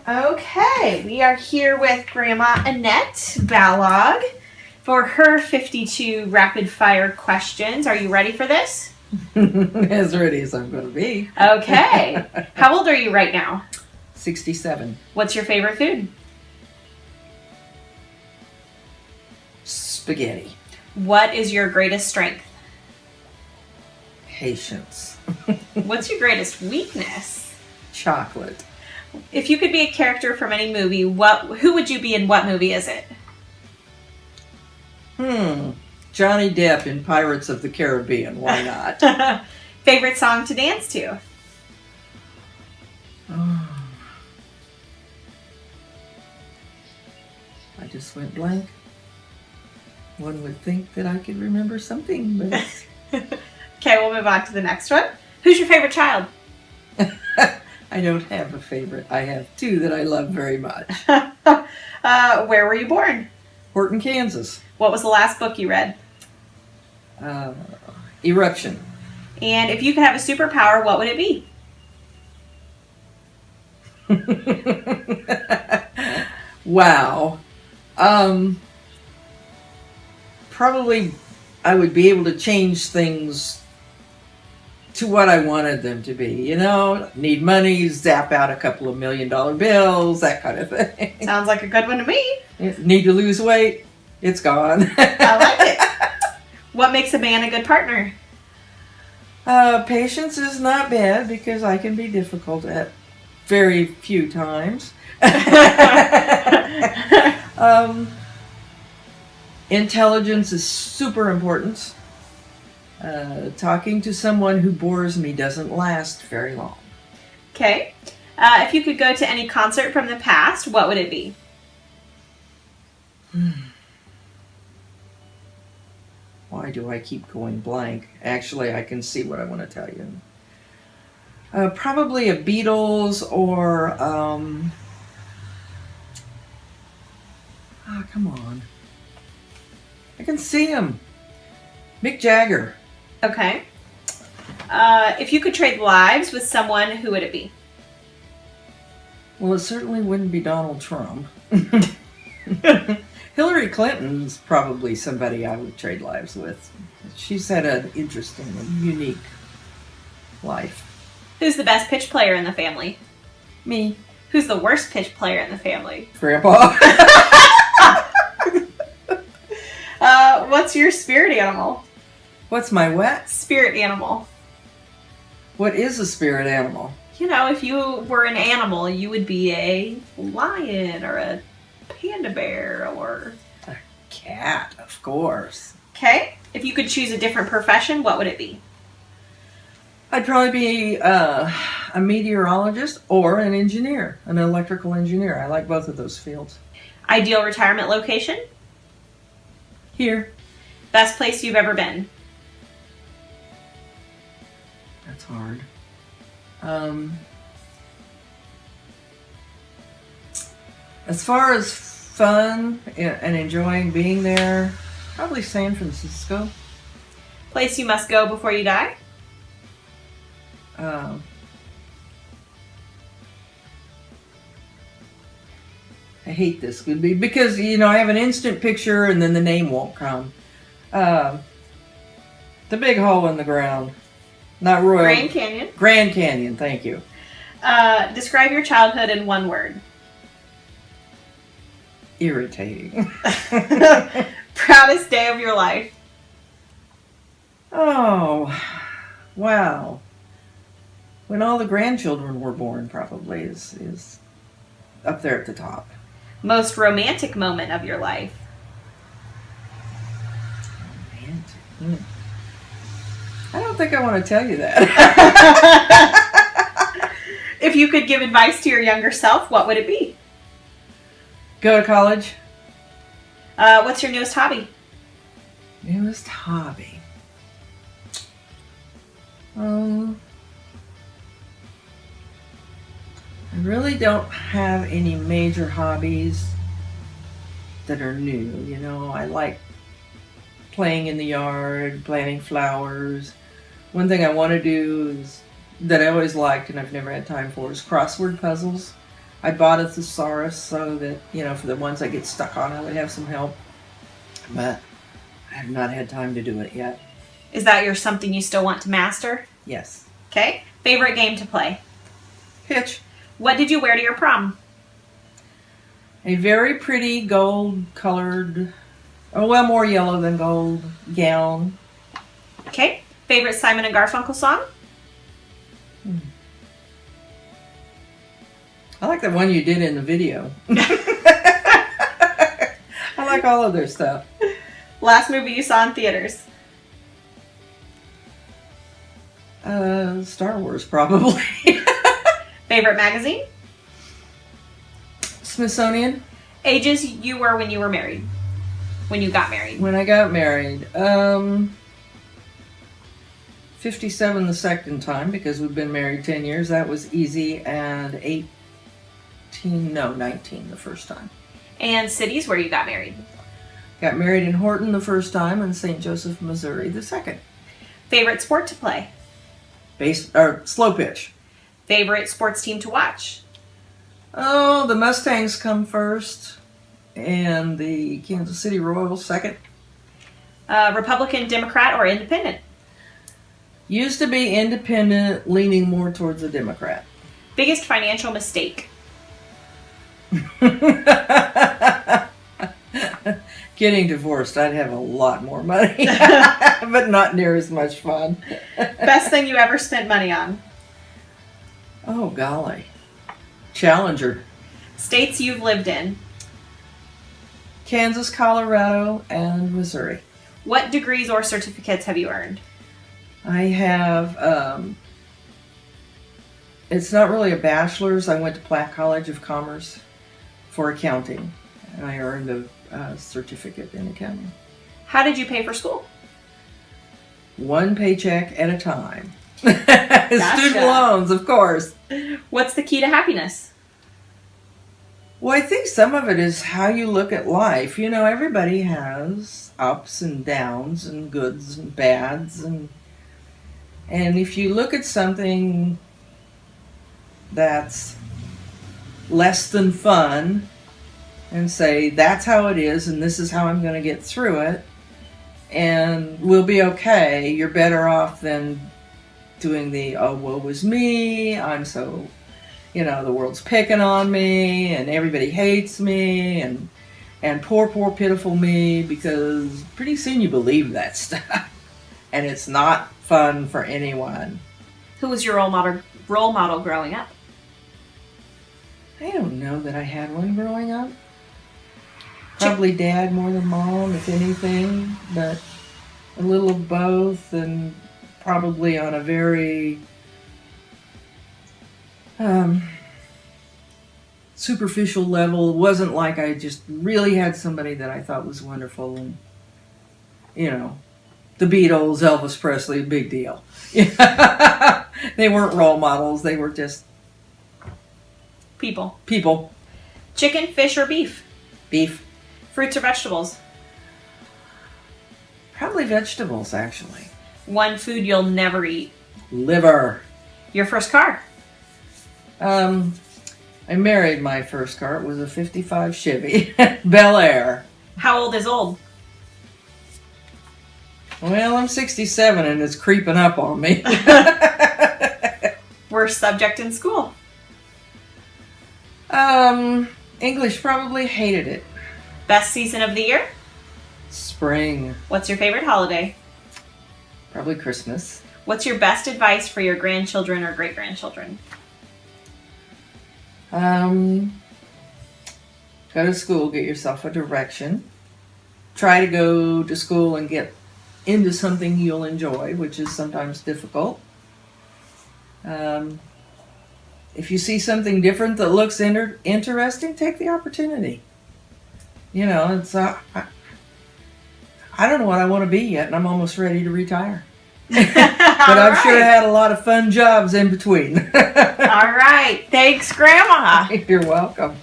Okay, we are here with Grandma Annette Balog for her 52 rapid fire questions. Are you ready for this? As ready as I'm going to be. Okay. How old are you right now? 67. What's your favorite food? Spaghetti. What is your greatest strength? Patience. What's your greatest weakness? Chocolate. If you could be a character from any movie, who would you be and what movie is it? Johnny Depp in Pirates of the Caribbean. Why not? Favorite song to dance to? Oh. I just went blank. One would think that I could remember something, but... Okay, we'll move on to the next one. Who's your favorite child? I don't have a favorite. I have two that I love very much. Where were you born? Horton, Kansas. What was the last book you read? Eruption. And if you could have a superpower, what would it be? Wow. Probably I would be able to change things to what I wanted them to be. You know, need money, zap out a couple of $1 million bills, that kind of thing. Sounds like a good one to me. Need to lose weight, it's gone. I like it. What makes a man a good partner? Patience is not bad because I can be difficult at very few times. Intelligence is super important. Talking to someone who bores me doesn't last very long. Okay. If you could go to any concert from the past, what would it be? Why do I keep going blank? Actually, I can see what I want to tell you. Probably a Beatles or... oh, come on. I can see him. Mick Jagger. Okay. If you could trade lives with someone, who would it be? Well, it certainly wouldn't be Donald Trump. Hillary Clinton's probably somebody I would trade lives with. She's had an interesting and unique life. Who's the best pitch player in the family? Me. Who's the worst pitch player in the family? Grandpa. What's your spirit animal? What's my what? Spirit animal. What is a spirit animal? You know, if you were an animal, you would be a lion or a panda bear or... A cat, of course. Okay. If you could choose a different profession, what would it be? I'd probably be a meteorologist or an engineer, an electrical engineer. I like both of those fields. Ideal retirement location? Here. Best place you've ever been? That's hard. As far as fun and enjoying being there, probably San Francisco. Place you must go before you die? I hate this because, you know, I have an instant picture and then the name won't come. The big hole in the ground. Not Royal. Grand Canyon. Grand Canyon, thank you. Describe your childhood in one word. Irritating. Proudest day of your life. Oh, wow. When all the grandchildren were born probably is up there at the top. Most romantic moment of your life. Romantic. I don't think I want to tell you that. If you could give advice to your younger self, what would it be? Go to college. What's your newest hobby? Newest hobby. I really don't have any major hobbies that are new. You know, I like playing in the yard, planting flowers, One thing I want to do is, that I always liked and I've never had time for, is crossword puzzles. I bought a thesaurus so that, for the ones I get stuck on, I would have some help. But I have not had time to do it yet. Is that something you still want to master? Yes. Okay. Favorite game to play? Pitch. What did you wear to your prom? A very pretty gold-colored, more yellow than gold, gown. Okay. Favorite Simon and Garfunkel song? I like the one you did in the video. I like all of their stuff. Last movie you saw in theaters? Star Wars, probably. Favorite magazine? Smithsonian. Ages you were when you were married? When you got married? When I got married. 57 the second time, because we've been married 10 years. That was easy. And 19 the first time. And cities where you got married? Got married in Horton the first time and St. Joseph, Missouri the second. Favorite sport to play? Slow pitch. Favorite sports team to watch? Oh, the Mustangs come first and the Kansas City Royals second. Republican, Democrat, or Independent? Used to be independent, leaning more towards a Democrat. Biggest financial mistake? Getting divorced. I'd have a lot more money, but not near as much fun. Best thing you ever spent money on? Oh, golly. Challenger. States you've lived in? Kansas, Colorado, and Missouri. What degrees or certificates have you earned? I have, it's not really a bachelor's. I went to Platt College of Commerce for accounting, and I earned a certificate in accounting. How did you pay for school? One paycheck at a time. Gotcha. Student loans, of course. What's the key to happiness? Well, I think some of it is how you look at life. Everybody has ups and downs and goods and bads, and if you look at something that's less than fun and say, that's how it is and this is how I'm going to get through it and we'll be okay, you're better off than doing the, oh, woe is me, I'm so, the world's picking on me and everybody hates me and poor, pitiful me, because pretty soon you believe that stuff and it's not fun for anyone. Who was your role model growing up? I don't know that I had one growing up. Probably Dad more than Mom, if anything, but a little of both, and probably on a very superficial level. It wasn't like I just really had somebody that I thought was wonderful, and the Beatles, Elvis Presley, big deal. They weren't role models, they were just People. Chicken, fish, or beef? Beef. Fruits or vegetables? Probably vegetables, actually. One food you'll never eat? Liver. Your first car? I married my first car. It was a 55 Chevy Bel Air. How old is old? Well, I'm 67 and it's creeping up on me. Worst subject in school? English, probably hated it. Best season of the year? Spring. What's your favorite holiday? Probably Christmas. What's your best advice for your grandchildren or great-grandchildren? Go to school, get yourself a direction. Try to go to school and get into something you'll enjoy, which is sometimes difficult. If you see something different that looks interesting, take the opportunity. It's I don't know what I want to be yet, and I'm almost ready to retire. But I've sure had a lot of fun jobs in between. All right. Thanks, Grandma. You're welcome.